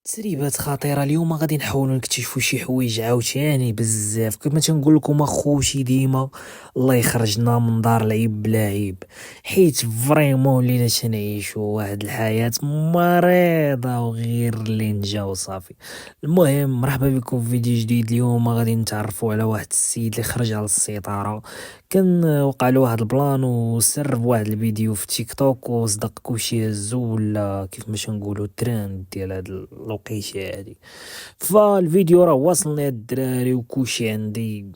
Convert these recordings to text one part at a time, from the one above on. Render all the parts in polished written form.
تسريبات خطيرة اليوم غادي نحاولوا نكتشفوا شي حوايج عاوتاني بزاف كما تنقول لكم اخوتي ديما. الله يخرجنا من دار العيب بلا عيب، حيت فريمون ولينا تنعيشوا واحد الحياة مريضة وغير اللي نجا وصافي. المهم مرحبا بكم في فيديو جديد. اليوم غادي نتعرفوا على واحد السيد اللي خرج على السيطرة. كان وقع له واحد البلان وسر بواحد الفيديو في تيك توك وصدق كلشي هزو ولا كيف باش نقولوا ترند ديال هاد الوقيته هادي. فالفيديو راه واصل لهاد الدراري وكلشي عندي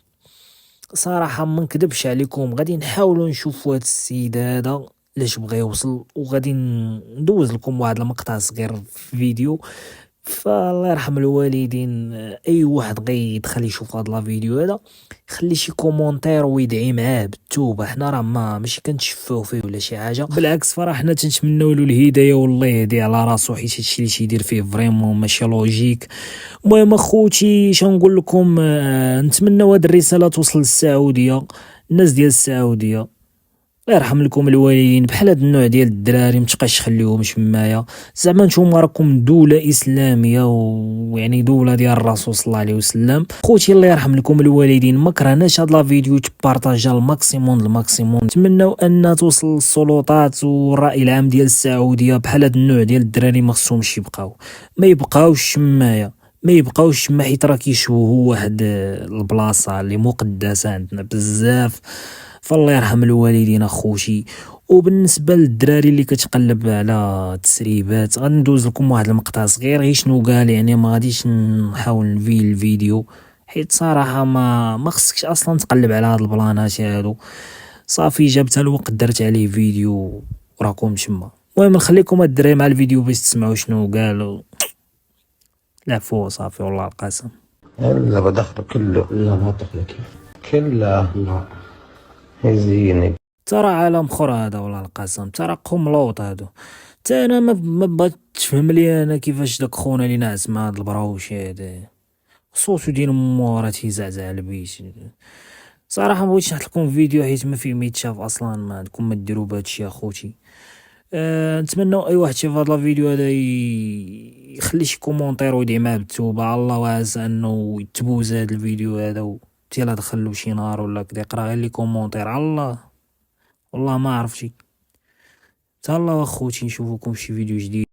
صراحه ما نكذبش عليكم، غادي نحاولوا نشوفوا هاد السيد هذا لاش بغى يوصل، وغادي ندوز لكم واحد المقطع صغير في فيديو. فالله يرحم الوالدين، اي واحد غيدخل يشوف هاد لا فيديو هذا يخلي شي كومونتير ويدعي معاه بالتوبه. حنا راه ماشي كنتشفاو فيه ولا شي حاجه، بالعكس فرح حنا تنتمناو له الهدايه والله يهديه على راسو، حيت هادشي اللي تيدير فيه فريمون ماشي لوجيك. المهم اخوتي شنقول لكم، نتمناو هاد الرساله توصل للسعوديه، الناس ديال السعوديه. الله يرحم لكم الوالدين، بحال هاد النوع ديال الدراري متبقاش تخليوهمش معايا. زعما نتوما راكم دولة إسلامية ويعني دولة ديال الرسول صلى الله عليه وسلم. خوتي الله يرحم لكم الوالدين، ما كرهناش هاد لا فيديو تبارطاجا الماكسيموم. نتمناو ان توصل للسلطات والرأي العام ديال السعودية. بحال هاد النوع ديال الدراري ما خصهمش يبقاو، ما يبقاوش معايا، ما يبقاوش ما حيت راه كيشوهوا واحد البلاصه اللي مقدسه عندنا بزاف. فالله يرحم الوالدين اخوتي. وبالنسبه للدراري اللي كتقلب على التسريبات غندوز لكم واحد المقطع صغير غير شنو قال، يعني ما غاديش نحاول نفي الفيديو حيت صراحه ما خصكش اصلا تقلب على هاد البلانات هادو. صافي جابت الوقت درت عليه فيديو وراكم تما. المهم نخليكم الدراري مع الفيديو باش تسمعوا شنو قال. العفو صافي والله القسم. إلا بدخله كله. لا ما تخلى كله لا. يزيني. ترى عالم اخر هذا والله القسم، ترى قوم لوط هادو. تا انا ما بغيت تفهم لي انا كيفاش داك خونا اللي ناعس مع هاد البراوش هذا صوتو ديال مو راه تيزعزع البيت. صراحه ما بغيتش نحط لكم فيديو حيت ما فيه ما يتشاف اصلا، ما عندكم ما ديروا بهادشي اخوتي. نتمنى اي واحد شاف هذا الفيديو هذا يخلي شي كومونتير ويدعي معاه بالتوبه. الله واسع انه يتبوز هذا الفيديو هذا تيلا دخل له شي نار ولا كدا، يقرا غير لي كومونتير على الله. والله ما عرفتي. تهلاو اخوتي، نشوفكم في شي فيديو جديد.